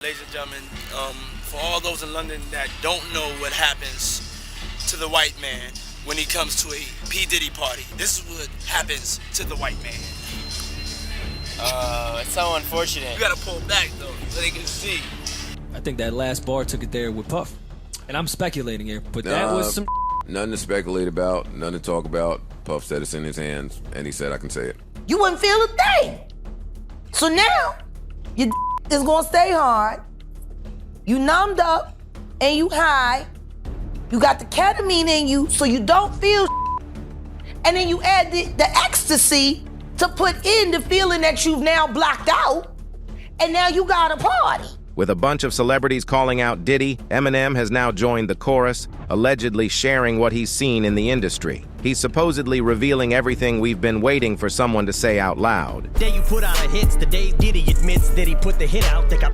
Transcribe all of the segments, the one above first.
Ladies and gentlemen, for all those in London that don't know what happens to the white man when he comes to a P. Diddy party, this is what happens to the white man. It's so unfortunate. You gotta pull back though, so they can see. I think that last bar took it there with Puff. And I'm speculating here, but that was some... Nothing to speculate about, nothing to talk about. Puff said it's in his hands, and he said I can say it. You wouldn't feel a thing. So now, your is gonna stay hard. You numbed up and you high. You got the ketamine in you so you don't feel and then you add the ecstasy to put in the feeling that you've now blocked out, and now you got a party. With a bunch of celebrities calling out Diddy, Eminem has now joined the chorus, allegedly sharing what he's seen in the industry. He's supposedly revealing everything we've been waiting for someone to say out loud. The day you put out a hit, the day Diddy admits that he put the hit out, they got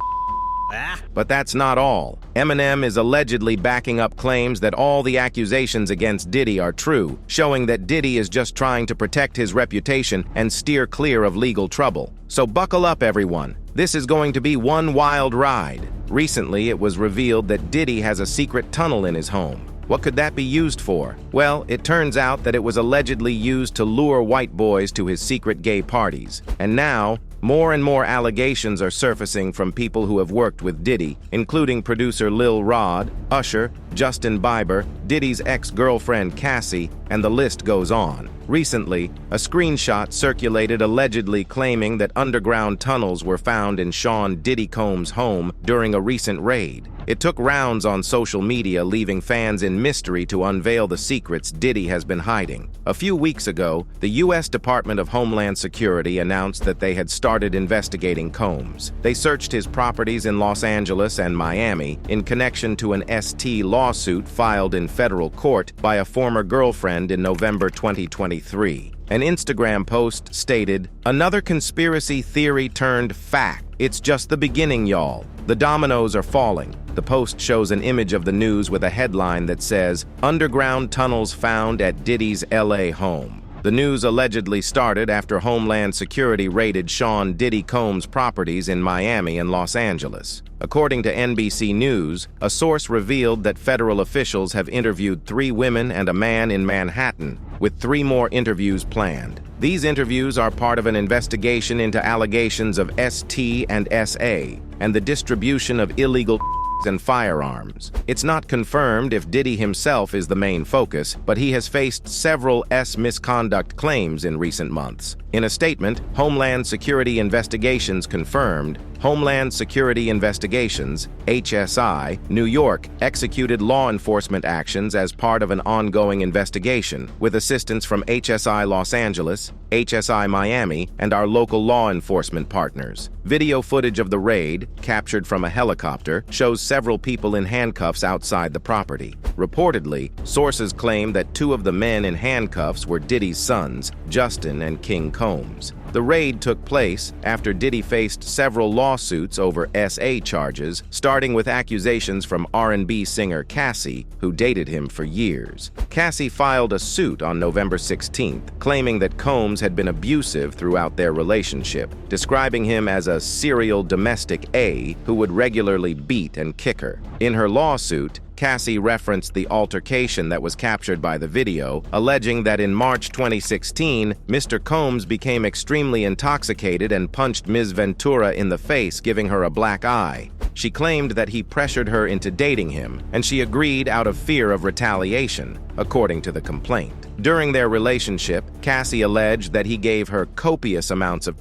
But that's not all. Eminem is allegedly backing up claims that all the accusations against Diddy are true, showing that Diddy is just trying to protect his reputation and steer clear of legal trouble. So buckle up, everyone. This is going to be one wild ride. Recently, it was revealed that Diddy has a secret tunnel in his home. What could that be used for? Well, it turns out that it was allegedly used to lure white boys to his secret gay parties. And now, more and more allegations are surfacing from people who have worked with Diddy, including producer Lil Rod, Usher, Justin Bieber, Diddy's ex-girlfriend Cassie, and the list goes on. Recently, a screenshot circulated allegedly claiming that underground tunnels were found in Sean Diddy Combs' home during a recent raid. It took rounds on social media, leaving fans in mystery to unveil the secrets Diddy has been hiding. A few weeks ago, the U.S. Department of Homeland Security announced that they had started investigating Combs. They searched his properties in Los Angeles and Miami in connection to an ST lawsuit filed in federal court by a former girlfriend in November 2023. An Instagram post stated, "Another conspiracy theory turned fact. It's just the beginning, y'all. The dominoes are falling." The post shows an image of the news with a headline that says, "Underground tunnels found at Diddy's LA home." The news allegedly started after Homeland Security raided Sean Diddy Combs' properties in Miami and Los Angeles. According to NBC News, a source revealed that federal officials have interviewed 3 women and a man in Manhattan, with 3 more interviews planned. These interviews are part of an investigation into allegations of ST and SA and the distribution of illegal and firearms. It's not confirmed if Diddy himself is the main focus, but he has faced several misconduct claims in recent months. In a statement, Homeland Security Investigations confirmed Homeland Security Investigations, HSI, New York, executed law enforcement actions as part of an ongoing investigation, with assistance from HSI Los Angeles, HSI Miami, and our local law enforcement partners. Video footage of the raid, captured from a helicopter, shows several people in handcuffs outside the property. Reportedly, sources claim that 2 of the men in handcuffs were Diddy's sons, Justin and King Combs. The raid took place after Diddy faced several lawsuits over SA charges, starting with accusations from R&B singer Cassie, who dated him for years. Cassie filed a suit on November 16th, claiming that Combs had been abusive throughout their relationship, describing him as a serial domestic A who would regularly beat and kick her. In her lawsuit, Cassie referenced the altercation that was captured by the video, alleging that in March 2016, Mr. Combs became extremely intoxicated and punched Ms. Ventura in the face, giving her a black eye. She claimed that he pressured her into dating him, and she agreed out of fear of retaliation, according to the complaint. During their relationship, Cassie alleged that he gave her copious amounts of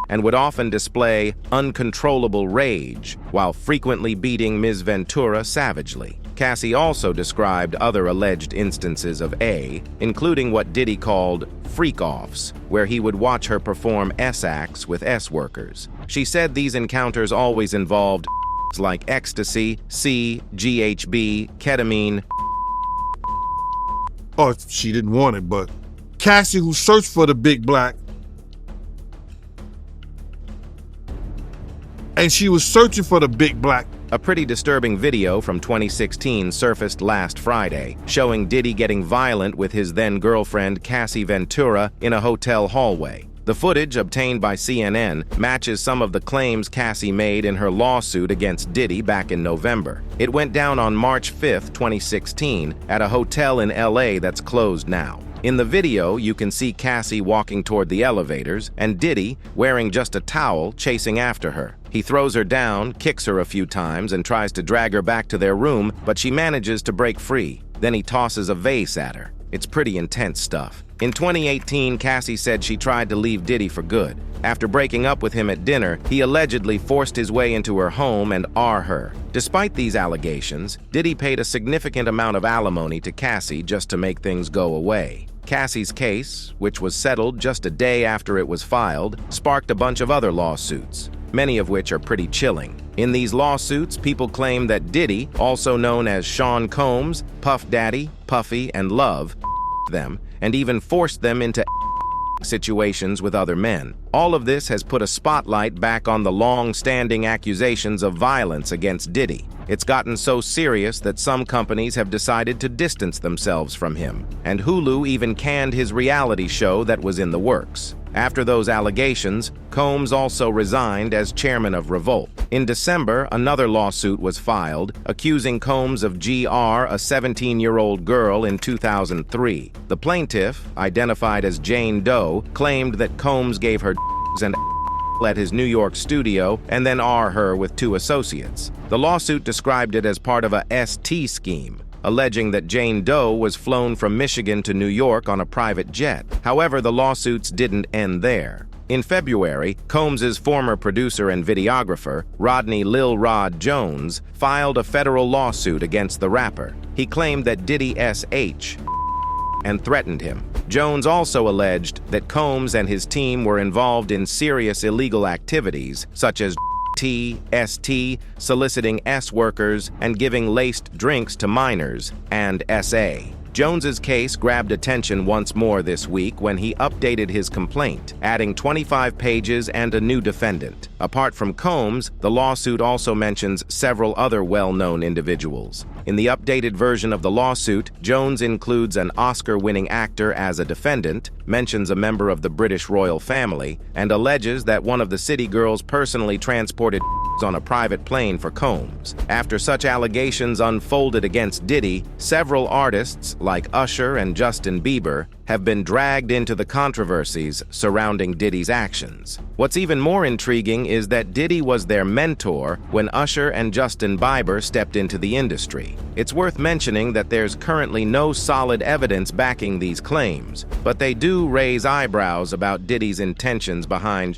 and would often display uncontrollable rage while frequently beating Ms. Ventura savagely. Cassie also described other alleged instances of A, including what Diddy called freak-offs, where he would watch her perform S-acts with S-workers. She said these encounters always involved like ecstasy, C, GHB, ketamine. Oh, she didn't want it, but Cassie, who searched for the big black, and she was searching for the big black. A pretty disturbing video from 2016 surfaced last Friday, showing Diddy getting violent with his then-girlfriend Cassie Ventura in a hotel hallway. The footage obtained by CNN matches some of the claims Cassie made in her lawsuit against Diddy back in November. It went down on March 5, 2016, at a hotel in LA that's closed now. In the video, you can see Cassie walking toward the elevators and Diddy, wearing just a towel, chasing after her. He throws her down, kicks her a few times, and tries to drag her back to their room, but she manages to break free. Then he tosses a vase at her. It's pretty intense stuff. In 2018, Cassie said she tried to leave Diddy for good. After breaking up with him at dinner, he allegedly forced his way into her home and R her. Despite these allegations, Diddy paid a significant amount of alimony to Cassie just to make things go away. Cassie's case, which was settled just a day after it was filed, sparked a bunch of other lawsuits, many of which are pretty chilling. In these lawsuits, people claim that Diddy, also known as Sean Combs, Puff Daddy, Puffy, and Love, them, and even forced them into situations with other men. All of this has put a spotlight back on the long-standing accusations of violence against Diddy. It's gotten so serious that some companies have decided to distance themselves from him, and Hulu even canned his reality show that was in the works. After those allegations, Combs also resigned as chairman of Revolt. In December, another lawsuit was filed, accusing Combs of GR a 17-year-old girl in 2003. The plaintiff, identified as Jane Doe, claimed that Combs gave her and at his New York studio and then R her with 2 associates. The lawsuit described it as part of a ST scheme, alleging that Jane Doe was flown from Michigan to New York on a private jet. However, the lawsuits didn't end there. In February, Combs's former producer and videographer, Rodney Lil Rod Jones, filed a federal lawsuit against the rapper. He claimed that Diddy SH and threatened him. Jones also alleged that Combs and his team were involved in serious illegal activities, such as ST, soliciting S workers, and giving laced drinks to minors, and SA. Jones's case grabbed attention once more this week when he updated his complaint, adding 25 pages and a new defendant. Apart from Combs, the lawsuit also mentions several other well-known individuals. In the updated version of the lawsuit, Jones includes an Oscar-winning actor as a defendant, mentions a member of the British royal family, and alleges that one of the city girls personally transported on a private plane for Combs. After such allegations unfolded against Diddy, several artists, like Usher and Justin Bieber, have been dragged into the controversies surrounding Diddy's actions. What's even more intriguing is that Diddy was their mentor when Usher and Justin Bieber stepped into the industry. It's worth mentioning that there's currently no solid evidence backing these claims, but they do raise eyebrows about Diddy's intentions behind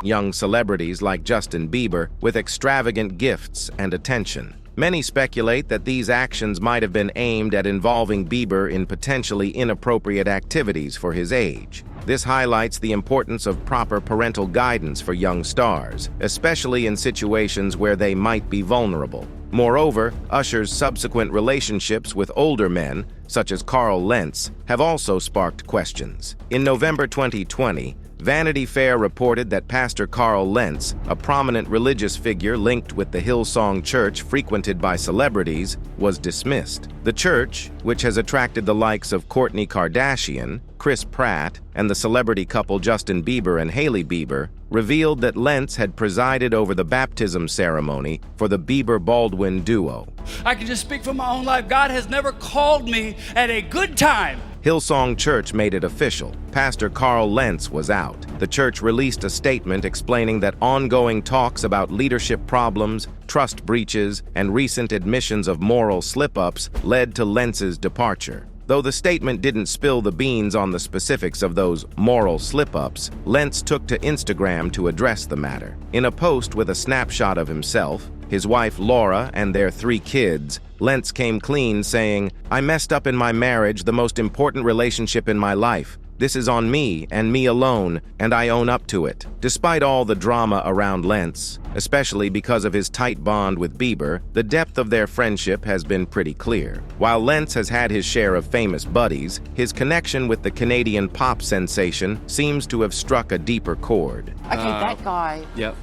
young celebrities like Justin Bieber with extravagant gifts and attention. Many speculate that these actions might have been aimed at involving Bieber in potentially inappropriate activities for his age. This highlights the importance of proper parental guidance for young stars, especially in situations where they might be vulnerable. Moreover, Usher's subsequent relationships with older men, such as Carl Lentz, have also sparked questions. In November 2020, Vanity Fair reported that Pastor Carl Lentz, a prominent religious figure linked with the Hillsong Church frequented by celebrities, was dismissed. The church, which has attracted the likes of Kourtney Kardashian, Chris Pratt, and the celebrity couple Justin Bieber and Hailey Bieber, revealed that Lentz had presided over the baptism ceremony for the Bieber-Baldwin duo. I can just speak from my own life. God has never called me at a good time. Hillsong Church made it official. Pastor Carl Lentz was out. The church released a statement explaining that ongoing talks about leadership problems, trust breaches, and recent admissions of moral slip-ups led to Lentz's departure. Though the statement didn't spill the beans on the specifics of those moral slip-ups, Lentz took to Instagram to address the matter. In a post with a snapshot of himself, his wife Laura, and their 3 kids, Lentz came clean, saying, "I messed up in my marriage, the most important relationship in my life. This is on me and me alone, and I own up to it." Despite all the drama around Lentz, especially because of his tight bond with Bieber, the depth of their friendship has been pretty clear. While Lentz has had his share of famous buddies, his connection with the Canadian pop sensation seems to have struck a deeper chord. Okay, that guy. Yep.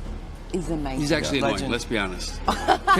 He's amazing. He's actually annoying, let's be honest.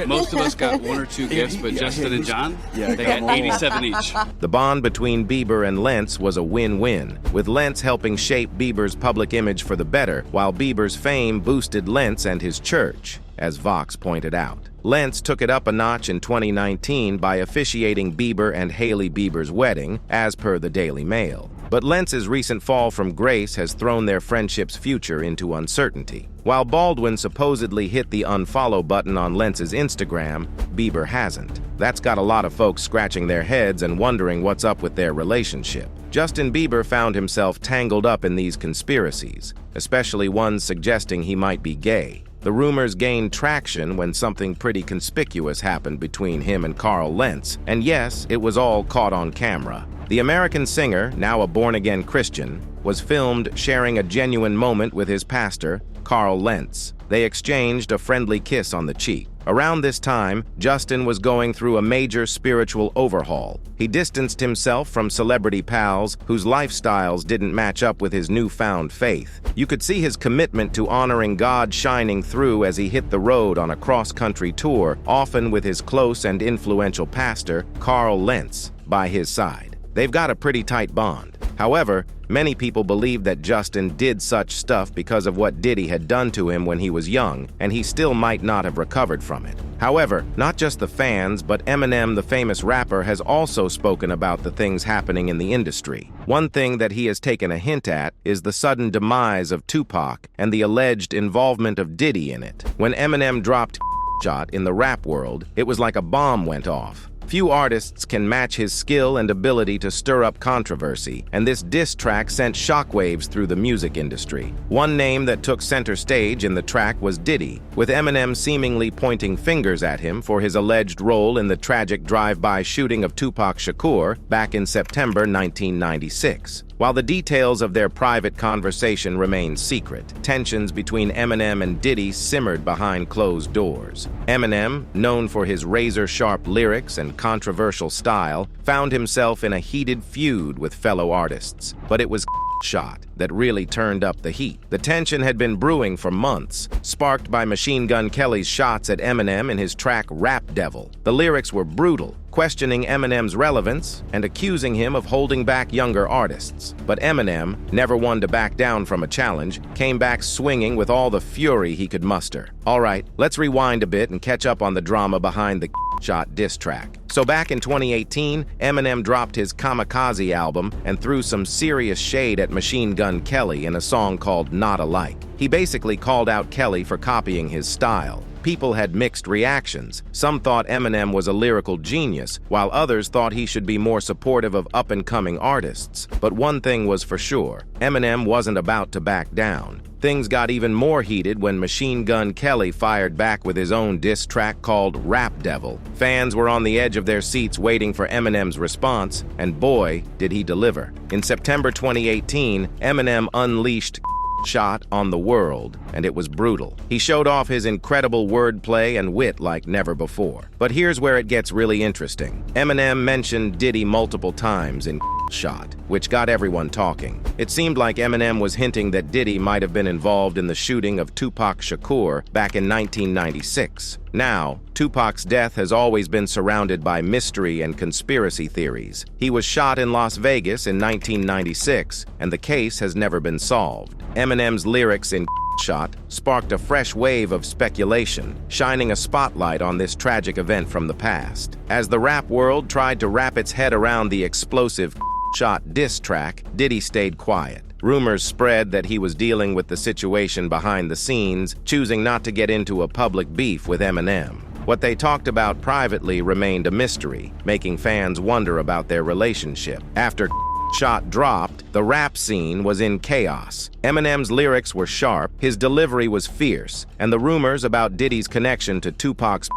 Most of us got 1 or 2 gifts, but Justin and John, they got 87 each. The bond between Bieber and Lentz was a win-win, with Lentz helping shape Bieber's public image for the better, while Bieber's fame boosted Lentz and his church, as Vox pointed out. Lentz took it up a notch in 2019 by officiating Bieber and Hailey Bieber's wedding, as per the Daily Mail. But Lentz's recent fall from grace has thrown their friendship's future into uncertainty. While Baldwin supposedly hit the unfollow button on Lentz's Instagram, Bieber hasn't. That's got a lot of folks scratching their heads and wondering what's up with their relationship. Justin Bieber found himself tangled up in these conspiracies, especially ones suggesting he might be gay. The rumors gained traction when something pretty conspicuous happened between him and Carl Lentz, and yes, it was all caught on camera. The American singer, now a born-again Christian, was filmed sharing a genuine moment with his pastor, Carl Lentz. They exchanged a friendly kiss on the cheek. Around this time, Justin was going through a major spiritual overhaul. He distanced himself from celebrity pals whose lifestyles didn't match up with his newfound faith. You could see his commitment to honoring God shining through as he hit the road on a cross-country tour, often with his close and influential pastor, Carl Lentz, by his side. They've got a pretty tight bond. However, many people believe that Justin did such stuff because of what Diddy had done to him when he was young, and he still might not have recovered from it. However, not just the fans, but Eminem, the famous rapper, has also spoken about the things happening in the industry. One thing that he has taken a hint at is the sudden demise of Tupac and the alleged involvement of Diddy in it. When Eminem dropped shot in the rap world, it was like a bomb went off. Few artists can match his skill and ability to stir up controversy, and this diss track sent shockwaves through the music industry. One name that took center stage in the track was Diddy, with Eminem seemingly pointing fingers at him for his alleged role in the tragic drive-by shooting of Tupac Shakur back in September 1996. While the details of their private conversation remained secret, tensions between Eminem and Diddy simmered behind closed doors. Eminem, known for his razor-sharp lyrics and controversial style, found himself in a heated feud with fellow artists. But it was shot that really turned up the heat. The tension had been brewing for months, sparked by Machine Gun Kelly's shots at Eminem in his track Rap Devil. The lyrics were brutal, questioning Eminem's relevance and accusing him of holding back younger artists. But Eminem, never one to back down from a challenge, came back swinging with all the fury he could muster. All right, let's rewind a bit and catch up on the drama behind the shot diss track. So back in 2018, Eminem dropped his Kamikaze album and threw some serious shade at Machine Gun Kelly in a song called Not Alike. He basically called out Kelly for copying his style. People had mixed reactions. Some thought Eminem was a lyrical genius, while others thought he should be more supportive of up-and-coming artists. But one thing was for sure, Eminem wasn't about to back down. Things got even more heated when Machine Gun Kelly fired back with his own diss track called Rap Devil. Fans were on the edge of their seats waiting for Eminem's response, and boy, did he deliver. In September 2018, Eminem unleashed shot on the world, and it was brutal. He showed off his incredible wordplay and wit like never before. But here's where it gets really interesting. Eminem mentioned Diddy multiple times in shot, which got everyone talking. It seemed like Eminem was hinting that Diddy might have been involved in the shooting of Tupac Shakur back in 1996. Now, Tupac's death has always been surrounded by mystery and conspiracy theories. He was shot in Las Vegas in 1996, and the case has never been solved. Eminem's lyrics in Shot sparked a fresh wave of speculation, shining a spotlight on this tragic event from the past. As the rap world tried to wrap its head around the explosive Shot diss track, Diddy stayed quiet. Rumors spread that he was dealing with the situation behind the scenes, choosing not to get into a public beef with Eminem. What they talked about privately remained a mystery, making fans wonder about their relationship. After Shot dropped, the rap scene was in chaos. Eminem's lyrics were sharp, his delivery was fierce, and the rumors about Diddy's connection to Tupac's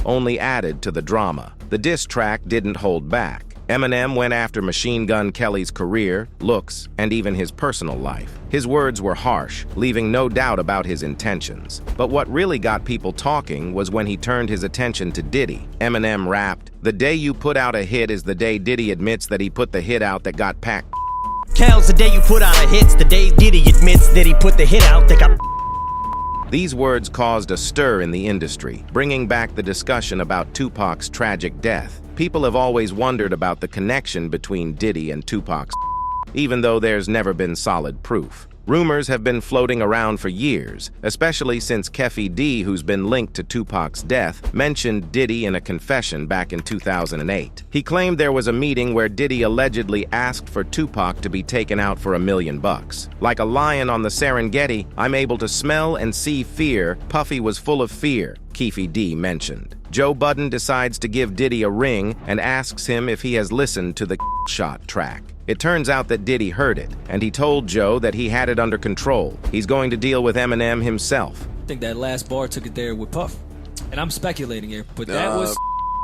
only added to the drama. The diss track didn't hold back. Eminem went after Machine Gun Kelly's career, looks, and even his personal life. His words were harsh, leaving no doubt about his intentions. But what really got people talking was when he turned his attention to Diddy. Eminem rapped, "The day you put out a hit is the day Diddy admits that he put the hit out that got packed." Counts the day you put out a hits, the day Diddy admits that he put the hit out that got. These words caused a stir in the industry, bringing back the discussion about Tupac's tragic death. People have always wondered about the connection between Diddy and Tupac's, even though there's never been solid proof. Rumors have been floating around for years, especially since Keffy D, who's been linked to Tupac's death, mentioned Diddy in a confession back in 2008. He claimed there was a meeting where Diddy allegedly asked for Tupac to be taken out for $1 million. Like a lion on the Serengeti, I'm able to smell and see fear. Puffy was full of fear, Keffy D mentioned. Joe Budden decides to give Diddy a ring and asks him if he has listened to the Shot track. It turns out that Diddy heard it, and he told Joe that he had it under control. He's going to deal with Eminem himself. I think that last bar took it there with Puff. And I'm speculating here, but that was...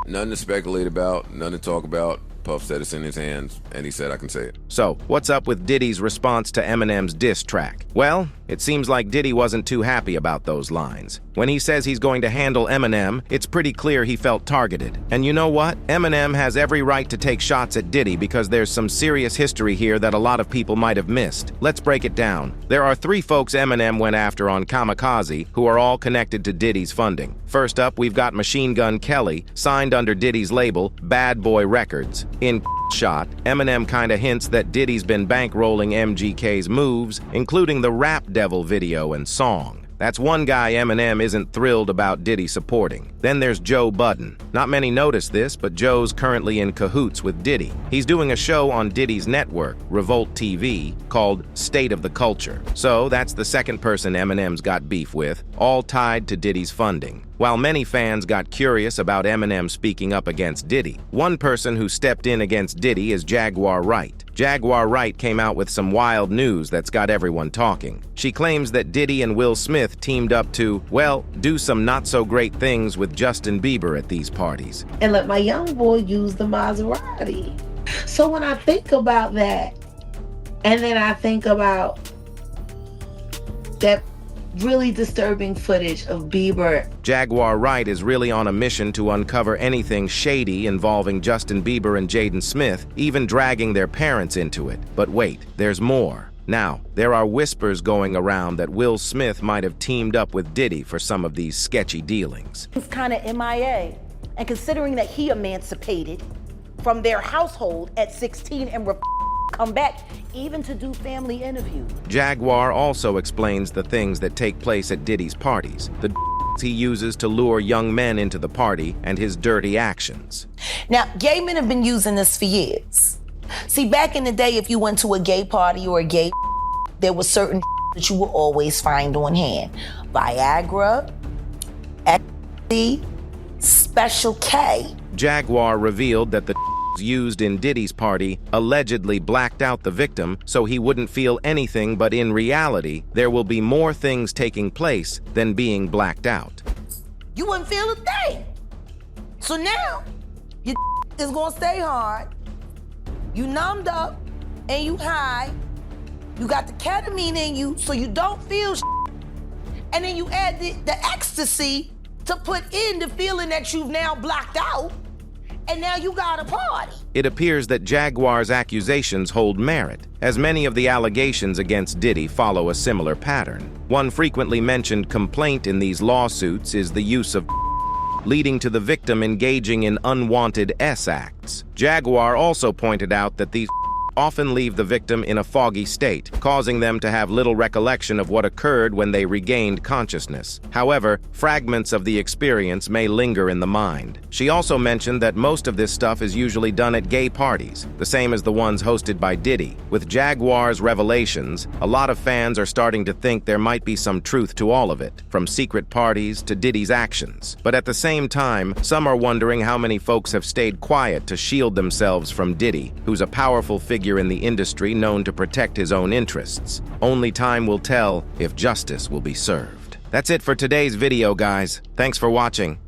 Nothing to speculate about, nothing to talk about. Puff said it's in his hands, and he said I can say it. So, what's up with Diddy's response to Eminem's diss track? Well, it seems like Diddy wasn't too happy about those lines. When he says he's going to handle Eminem, it's pretty clear he felt targeted. And you know what? Eminem has every right to take shots at Diddy because there's some serious history here that a lot of people might have missed. Let's break it down. There are 3 folks Eminem went after on Kamikaze who are all connected to Diddy's funding. First up, we've got Machine Gun Kelly, signed under Diddy's label, Bad Boy Records. In Shot, Eminem kinda hints that Diddy's been bankrolling MGK's moves, including the Rap Devil video and song. That's one guy Eminem isn't thrilled about Diddy supporting. Then there's Joe Budden. Not many notice this, but Joe's currently in cahoots with Diddy. He's doing a show on Diddy's network, Revolt TV, called State of the Culture. So that's the second person Eminem's got beef with, all tied to Diddy's funding. While many fans got curious about Eminem speaking up against Diddy, one person who stepped in against Diddy is Jaguar Wright. Jaguar Wright came out with some wild news that's got everyone talking. She claims that Diddy and Will Smith teamed up to, well, do some not-so-great things with Justin Bieber at these parties. And let my young boy use the Maserati. So when I think about that, and then I think about that really disturbing footage of Bieber. Jaguar Wright is really on a mission to uncover anything shady involving Justin Bieber and Jaden Smith, even dragging their parents into it. But wait, there's more. Now, there are whispers going around that Will Smith might have teamed up with Diddy for some of these sketchy dealings. It's kind of MIA. And considering that he emancipated from their household at 16 and come back even to do family interviews. Jaguar also explains the things that take place at Diddy's parties, the he uses to lure young men into the party, and his dirty actions. Now, gay men have been using this for years. See, back in the day, if you went to a gay party or a gay, there was certain that you would always find on hand. Viagra, ecstasy, Special K. Jaguar revealed that the used in Diddy's party allegedly blacked out the victim so he wouldn't feel anything, but in reality, there will be more things taking place than being blacked out. You wouldn't feel a thing. So now, your is gonna stay hard, you numbed up, and you high, you got the ketamine in you so you don't feel and then you add the ecstasy to put in the feeling that you've now blocked out, and now you got a party. It appears that Jaguar's accusations hold merit, as many of the allegations against Diddy follow a similar pattern. One frequently mentioned complaint in these lawsuits is the use of leading to the victim engaging in unwanted acts. Jaguar also pointed out that these often leave the victim in a foggy state, causing them to have little recollection of what occurred when they regained consciousness. However, fragments of the experience may linger in the mind. She also mentioned that most of this stuff is usually done at gay parties, the same as the ones hosted by Diddy. With Jaguar's revelations, a lot of fans are starting to think there might be some truth to all of it, from secret parties to Diddy's actions. But at the same time, some are wondering how many folks have stayed quiet to shield themselves from Diddy, who's a powerful figure in the industry known to protect his own interests. Only time will tell if justice will be served. That's it for today's video, guys. Thanks for watching.